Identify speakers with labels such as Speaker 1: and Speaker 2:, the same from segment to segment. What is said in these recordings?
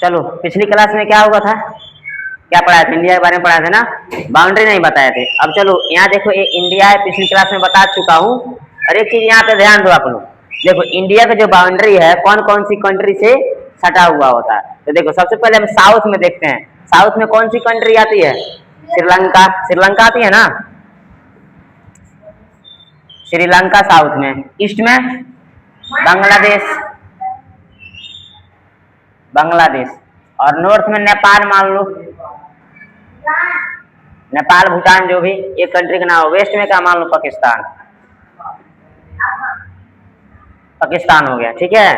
Speaker 1: चलो पिछली क्लास में क्या हुआ था, क्या पढ़ाया था, इंडिया के बारे में पढ़ाया था ना, बाउंड्री नहीं बताए थे। अब चलो यहाँ देखो ये इंडिया है, पिछली क्लास में बता चुका हूँ। और एक चीज यहाँ पे ध्यान दो आप लोग, देखो इंडिया का जो बाउंड्री है कौन कौन सी कंट्री से सटा हुआ होता है। तो देखो सबसे पहले हम साउथ में देखते हैं, साउथ में कौन सी कंट्री आती है, श्रीलंका, श्रीलंका आती है ना, श्रीलंका साउथ में। ईस्ट में बांग्लादेश, बांग्लादेश। और नॉर्थ में नेपाल मान लो, नेपाल भूटान जो भी एक कंट्री का नाम। वेस्ट में क्या मान लो, पाकिस्तान, पाकिस्तान हो गया। ठीक है,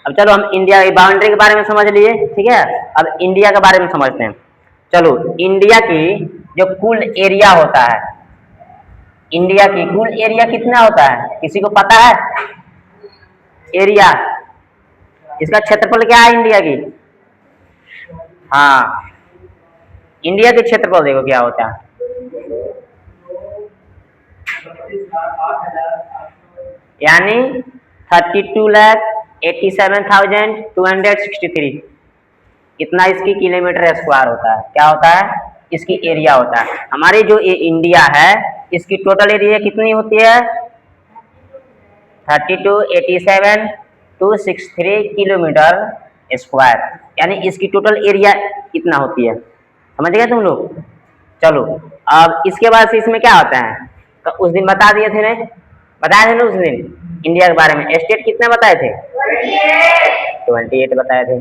Speaker 1: अब चलो हम इंडिया की बाउंड्री के बारे में समझ लिए। ठीक है, अब इंडिया के बारे में समझते हैं। चलो इंडिया की जो कुल एरिया होता है, इंडिया की कुल एरिया कितना होता है, किसी को पता है एरिया, इसका क्षेत्रफल क्या है इंडिया की। हाँ, इंडिया के क्षेत्रफल देखो क्या होता है, यानी 32,87,263, इतना इसकी किलोमीटर स्क्वायर होता है। क्या होता है, इसकी एरिया होता है। हमारी जो ये इंडिया है इसकी टोटल एरिया कितनी होती है, 32,87,263 किलोमीटर स्क्वायर, यानी इसकी टोटल एरिया इतना होती है। समझ गए तुम लोग। चलो अब इसके बाद से इसमें क्या होता है, तो उस दिन बता दिए थे, नहीं बताए थे ना उस दिन इंडिया के बारे में। स्टेट कितने बताए थे, 28 बताए थे।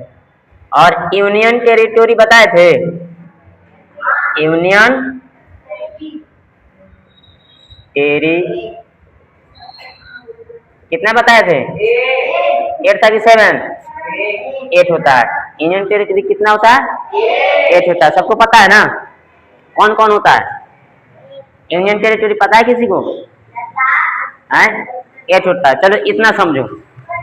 Speaker 1: और यूनियन टेरिटोरी बताए थे, यूनियन टेरी कितना बताए थे, 837, 8 होता है। यूनियन टेरिटरी कितना होता है, 8 होता है। सबको पता है ना, कौन कौन होता है यूनियन टेरिटरी, पता है किसी को, है 8 होता है। चलो इतना समझो,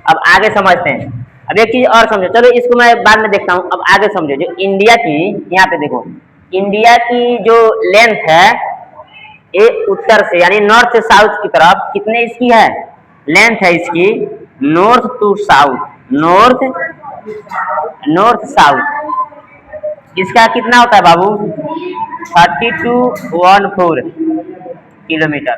Speaker 1: अब आगे समझते हैं। अब एक चीज और समझो, चलो इसको मैं बाद में देखता हूँ, अब आगे समझो। जो इंडिया की, यहाँ पे देखो इंडिया की जो लेंथ है ये उत्तर से यानी नॉर्थ से साउथ की तरफ कितने इसकी है, लेंथ है इसकी, north to south, north south, इसका कितना होता है बाबू, 3214 किलोमीटर,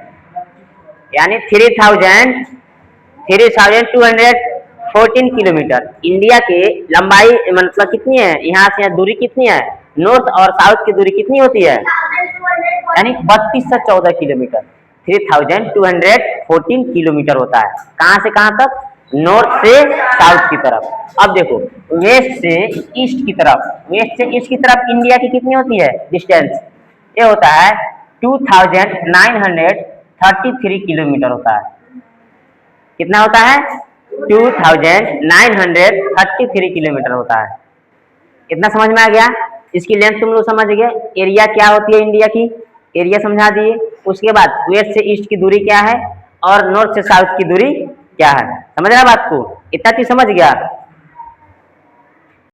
Speaker 1: यानी 3,214 किलोमीटर। इंडिया की लंबाई मतलब कितनी है, यहाँ से यहाँ दूरी कितनी है, नॉर्थ और साउथ की दूरी कितनी होती है, यानी 3214 किलोमीटर, 3,214 किलोमीटर होता है। कहाँ से कहाँ तक, नॉर्थ से साउथ की तरफ। अब देखो वेस्ट से ईस्ट की तरफ, वेस्ट से ईस्ट की तरफ इंडिया की कितनी होती है डिस्टेंस, ये होता है 2,933 किलोमीटर होता है। कितना होता है, 2,933 किलोमीटर होता है। इतना समझ में आ गया, इसकी लेंथ तुम लोग समझ गए। एरिया क्या होती है इंडिया की, एरिया समझा दिए। उसके बाद वेस्ट से ईस्ट की दूरी क्या है और नॉर्थ से साउथ की दूरी क्या है, समझ रहा बात को, इतना चीज समझ गया।